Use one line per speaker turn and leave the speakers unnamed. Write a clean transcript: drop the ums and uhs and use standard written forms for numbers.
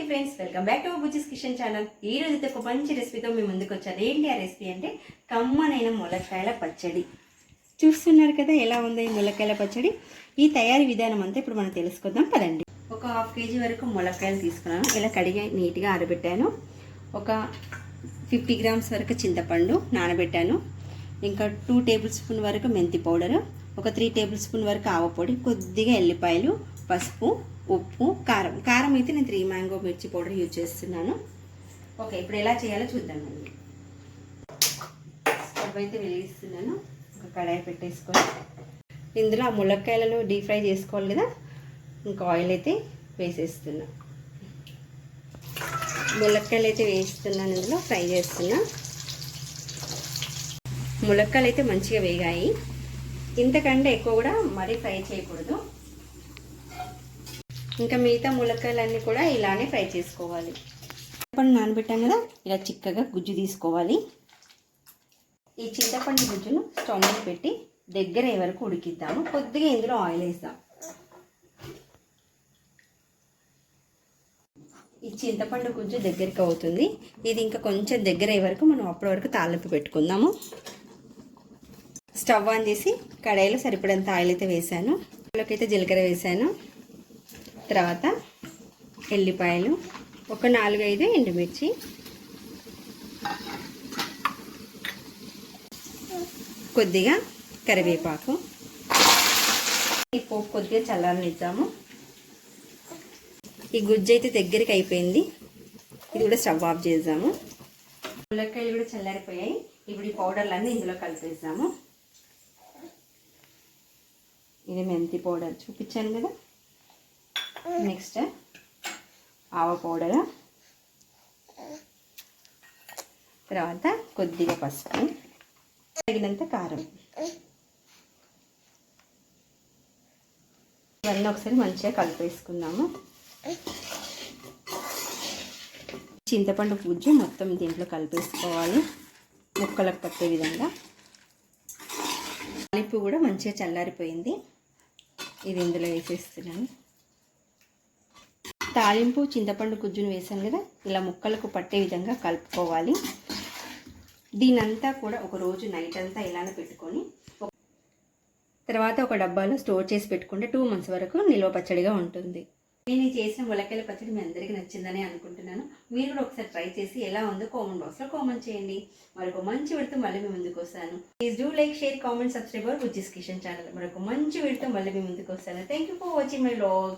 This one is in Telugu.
Friends, welcome back to Bujji's kitchen channel. ఈ రోజు ఒక మంచి రెసిపీతో మీ ముందుకు వచ్చాను. ఏంటి ఆ రెసిపీ అంటే కమ్మనైన ములక్కాయల పచ్చడి. చూస్తున్నారు కదా ఎలా ఉంది ఈ ములక్కాయల పచ్చడి. ఈ తయారీ విధానం అంతా ఇప్పుడు మనం తెలుసుకుందాం పదండి. ఒక 1/2 kg వరకు ములక్కాయలు తీసుకున్నాను. ఇలా కడిగి నీట్గా ఆరబెట్టాను. ఒక 50 grams వరకు చింతపండు నానబెట్టాను. ఇంకా 2 tablespoon వరకు మెంతి పౌడరు, ఒక 3 tablespoon వరకు ఆవపొడి, కొద్దిగా ఎల్లిపాయలు, పసుపు, ఉప్పు, కారం. కారం అయితే నేను 3 మ్యాంగో మిర్చి పౌడర్ యూజ్ చేస్తున్నాను. ఓకే, ఇప్పుడు ఎలా చేయాలో చూద్దామండి. స్టవ్ అయితే వెలిగిస్తున్నాను. ఒక కడాయి పెట్టేసుకొని ఇందులో ఆ ములక్కాయలను డీప్ ఫ్రై చేసుకోవాలి కదా, ఇంకా ఆయిల్ అయితే వేసేస్తున్నా. ములక్కాయలు అయితే వేస్తున్నాను, ఇందులో ఫ్రై చేస్తున్నా. ములక్కాయలు అయితే మంచిగా వేగాయి. ఇంతకంటే ఎక్కువ కూడా మరీ ఫ్రై చేయకూడదు. ఇంకా మిగతా ములక్కాయలన్నీ కూడా ఇలానే ఫ్రై చేసుకోవాలి. చింతపండు నానబెట్టాం కదా, ఇలా చిక్కగా గుజ్జు తీసుకోవాలి. ఈ చింతపండు గుజ్జును స్టవ్ మీద పెట్టి దగ్గర అయ్యే వరకు ఉడికిద్దాము. కొద్దిగా ఇందులో ఆయిల్ వేస్తాం. ఈ చింతపండు గుజ్జు దగ్గరికి అవుతుంది. ఇది ఇంకా కొంచెం దగ్గర అయ్యే వరకు మనం అప్పటి వరకు తాలింపు పెట్టుకుందాము. స్టవ్ ఆన్ చేసి కడాయిలో సరిపడంత ఆయిల్ అయితే వేసాను. అందులోకి అయితే జీలకర్ర వేసాను. తర్వాత ఎల్లిపాయలు, ఒక 4-5 ఎండుమిర్చి, కొద్దిగా కరివేపాకు. ఈ పోపు కొద్దిగా చల్లారనిద్దాము. ఈ గుజ్జు అయితే దగ్గరికి అయిపోయింది. ఇది కూడా స్టవ్ ఆఫ్ చేద్దాము. ములక్కాయలు కూడా చల్లారిపోయాయి. ఇప్పుడు ఈ పౌడర్లన్నీ ఇందులో కలిపేద్దాము. ఇది మెంతి పౌడర్ చూపించాను కదా. నెక్స్ట్ ఆవ పౌడర్, తర్వాత కొద్దిగా పసుపు, తగినంత కారం. ఇవన్నీ ఒకసారి మంచిగా కలిపేసుకుందాము. చింతపండు గుజ్జు మొత్తం దీంట్లో కలిపేసుకోవాలి, ముక్కలకు పట్టే విధంగా. తాలింపు కూడా మంచిగా చల్లారిపోయింది. ఇది ఇందులో వేసేస్తున్నాను. తాలింపు చింతపండు గుజ్జును వేసాను కదా, ఇలా ముక్కలకు పట్టే విధంగా కలుపుకోవాలి. దీనంతా కూడా ఒక రోజు నైట్ అంతా ఇలానే పెట్టుకొని తర్వాత ఒక డబ్బాలో స్టోర్ చేసి పెట్టుకుంటే 2 months వరకు నిల్వ పచ్చడిగా ఉంటుంది. నేను చేసిన ములక్కాయల పచ్చడి మీ అందరికీ నచ్చిందని అనుకుంటున్నాను. మీరు కూడా ఒకసారి ట్రై చేసి ఎలా ఉందో కామెంట్ బాక్స్లో కామెంట్ చేయండి. మరొక మంచి వీడియోతో మళ్ళీ మీ ముందుకు వస్తాను. Please do like, share, comment, subscribe our Bujji's kitchen channel. మరొక మంచి వీడియోతో మళ్ళీ మీ ముందుకు వస్తాను. Thank you for watching my vlog.